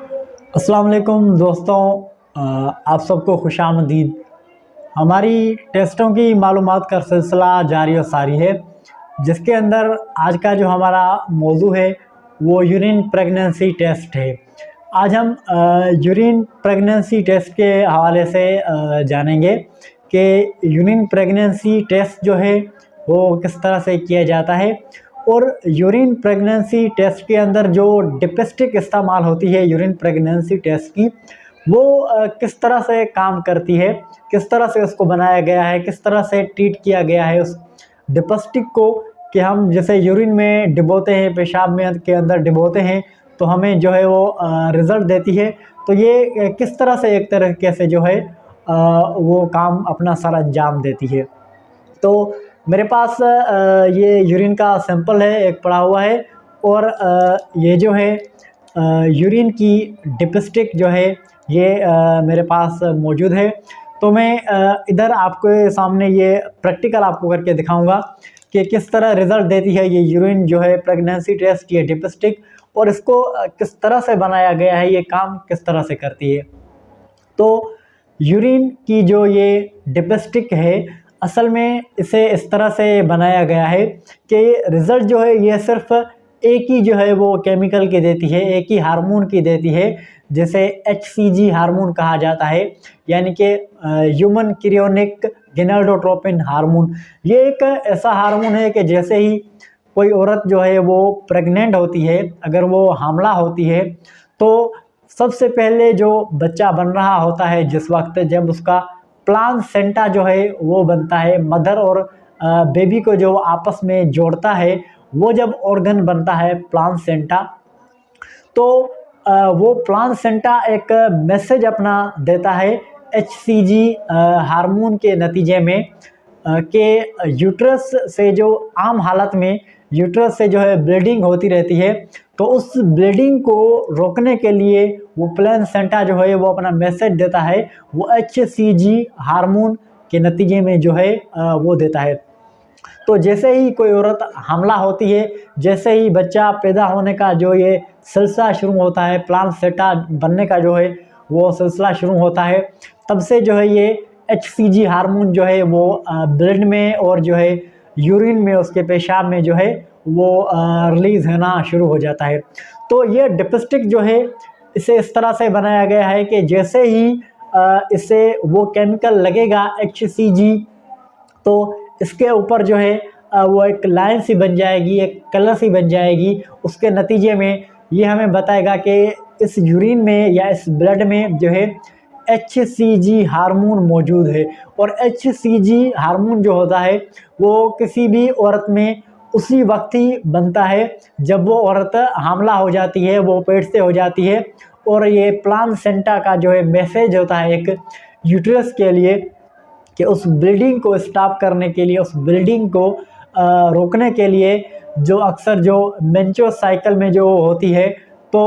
अस्सलाम वालेकुम दोस्तों, आप सबको खुशामदीद। हमारी टेस्टों की मालूमात का सिलसिला जारी और सारी है, जिसके अंदर आज का जो हमारा मौजू है वो यूरिन प्रेगनेंसी टेस्ट है। आज हम यूरिन प्रेगनेंसी टेस्ट के हवाले से जानेंगे कि यूरिन प्रेगनेंसी टेस्ट जो है वो किस तरह से किया जाता है, और यूरिन प्रेगनेंसी टेस्ट के अंदर जो डिपिस्टिक इस्तेमाल होती है यूरिन प्रेगनेंसी टेस्ट की, वो किस तरह से काम करती है, किस तरह से उसको बनाया गया है, किस तरह से ट्रीट किया गया है उस डिपिस्टिक को, कि हम जैसे यूरिन में डिबोते हैं, पेशाब में के अंदर डिबोते हैं तो हमें जो है वो रिज़ल्ट देती है। तो ये किस तरह से एक तरीके से जो है वो काम अपना सर अंजाम देती है। तो मेरे पास ये यूरिन का सैंपल है, एक पड़ा हुआ है, और ये जो है यूरिन की डिपिस्टिक जो है ये मेरे पास मौजूद है। तो मैं इधर आपके सामने ये प्रैक्टिकल आपको करके दिखाऊंगा कि किस तरह रिज़ल्ट देती है ये यूरिन जो है प्रेगनेंसी टेस्ट, ये डिपिस्टिक, और इसको किस तरह से बनाया गया है, ये काम किस तरह से करती है। तो यूरिन की जो ये डिपिस्टिक है, असल में इसे इस तरह से बनाया गया है कि रिज़ल्ट जो है ये सिर्फ एक ही जो है वो केमिकल की देती है, एक ही हार्मोन की देती है, जिसे HCG हार्मोन कहा जाता है, यानी कि ह्यूमन क्रियोनिक गिनर्डोट्रोपिन हार्मोन। ये एक ऐसा हार्मोन है कि जैसे ही कोई औरत जो है वो प्रेग्नेंट होती है, अगर वो हामला होती है, तो सबसे पहले जो बच्चा बन रहा होता है, जिस वक्त जब उसका प्लासेंटा जो है वो बनता है, मदर और बेबी को जो आपस में जोड़ता है, वो जब ऑर्गन बनता है प्लासेंटा, तो वो प्लासेंटा एक मैसेज अपना देता है HCG हार्मोन के नतीजे में, कि यूट्रस से जो आम हालत में यूट्रस से जो है ब्लीडिंग होती रहती है, तो उस ब्लीडिंग को रोकने के लिए वो प्लासेंटा जो है वो अपना मैसेज देता है, वो HCG हार्मोन के नतीजे में जो है वो देता है। तो जैसे ही कोई औरत हमला होती है, जैसे ही बच्चा पैदा होने का जो ये सिलसिला शुरू होता है, प्लासेंटा बनने का जो है वो सिलसिला शुरू होता है, तब से जो है ये HCG हार्मोन जो है वो ब्लड में और जो है यूरिन में, उसके पेशाब में जो है वो रिलीज़ होना शुरू हो जाता है। तो ये डिपिस्टिक जो है, इसे इस तरह से बनाया गया है कि जैसे ही इसे वो केमिकल लगेगा HCG, तो इसके ऊपर जो है वो एक लाइन सी बन जाएगी, एक कलर सी बन जाएगी। उसके नतीजे में ये हमें बताएगा कि इस यूरिन में या इस ब्लड में जो है HCG हार्मोन मौजूद है। और HCG हार्मोन जो होता है वो किसी भी औरत में उसी वक्त ही बनता है जब वो औरत हामला हो जाती है, वो पेट से हो जाती है, और ये प्लासेंटा का जो है मैसेज होता है एक यूट्रस के लिए, कि उस ब्लीडिंग को स्टॉप करने के लिए, उस ब्लीडिंग को रोकने के लिए, जो अक्सर जो मेंस्ट्रुअल साइकिल में जो होती है, तो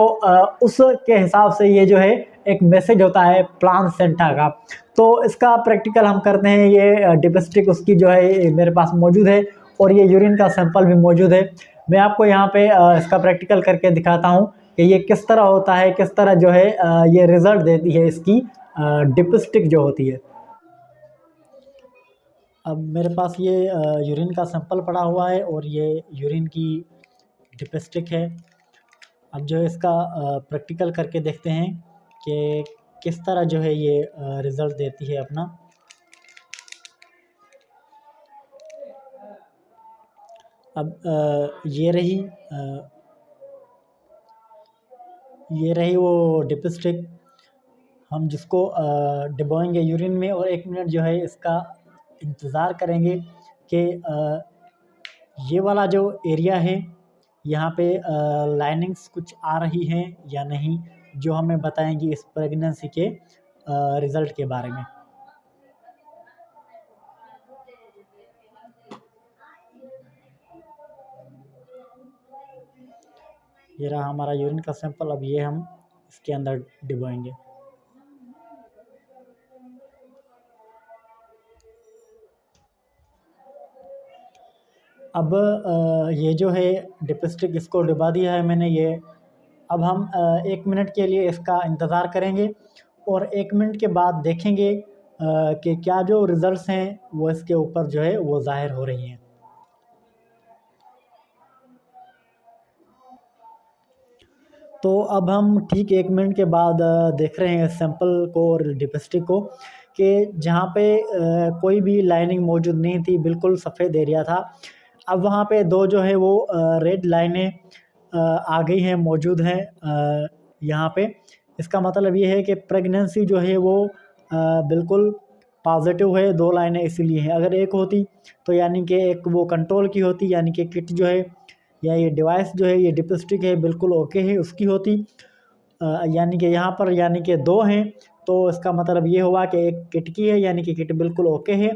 उसके हिसाब से ये जो है एक मैसेज होता है प्लासेंटा का। तो इसका प्रैक्टिकल हम करते हैं। ये डिपिस्टिक उसकी जो है मेरे पास मौजूद है, और ये यूरिन का सैंपल भी मौजूद है। मैं आपको यहाँ पे इसका प्रैक्टिकल करके दिखाता हूँ कि ये किस तरह होता है, किस तरह जो है ये रिज़ल्ट देती है इसकी डिपिस्टिक जो होती है। अब मेरे पास ये यूरिन का सैंपल पड़ा हुआ है, और ये यूरिन की डिपिस्टिक है। अब जो है इसका प्रैक्टिकल करके देखते हैं कि किस तरह जो है ये रिज़ल्ट देती है अपना। अब ये रही वो डिपिस्टिक, हम जिसको डिबोएंगे यूरिन में, और 1 मिनट जो है इसका इंतज़ार करेंगे कि ये वाला जो एरिया है यहाँ पे लाइनिंग्स कुछ आ रही हैं या नहीं, जो हमें बताएंगी इस प्रेगनेंसी के रिज़ल्ट के बारे में। ये रहा हमारा यूरिन का सैंपल। अब ये हम इसके अंदर डिबोएंगे। अब ये जो है डिपिस्टिक, इसको डिबा दिया है मैंने। ये अब हम 1 मिनट के लिए इसका इंतज़ार करेंगे और 1 मिनट के बाद देखेंगे कि क्या जो रिज़ल्ट्स हैं वो इसके ऊपर जो है वो ज़ाहिर हो रही हैं। तो अब हम ठीक 1 मिनट के बाद देख रहे हैं सैंपल को और लिपस्टिक को कि जहाँ पे कोई भी लाइनिंग मौजूद नहीं थी, बिल्कुल सफ़ेद एरिया था। अब वहाँ पे 2 जो है वो रेड लाइनें आ गई हैं, मौजूद हैं यहाँ पे। इसका मतलब ये है कि प्रेगनेंसी जो है वो बिल्कुल पॉज़िटिव है, 2 लाइनें इसीलिए हैं। अगर एक होती तो यानी कि एक वो कंट्रोल की होती, यानी कि किट जो है या ये डिवाइस जो है, ये डिपस्टिक है, बिल्कुल ओके है, उसकी होती। यानी कि यहाँ पर यानी कि 2 हैं, तो इसका मतलब ये हुआ कि एक किट की है, यानी कि किट बिल्कुल ओके है,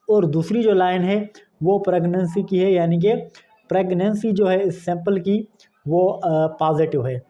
और दूसरी जो लाइन है वो प्रेगनेंसी की है, यानी कि प्रेगनेंसी जो है इस सैंपल की वो पॉज़िटिव है।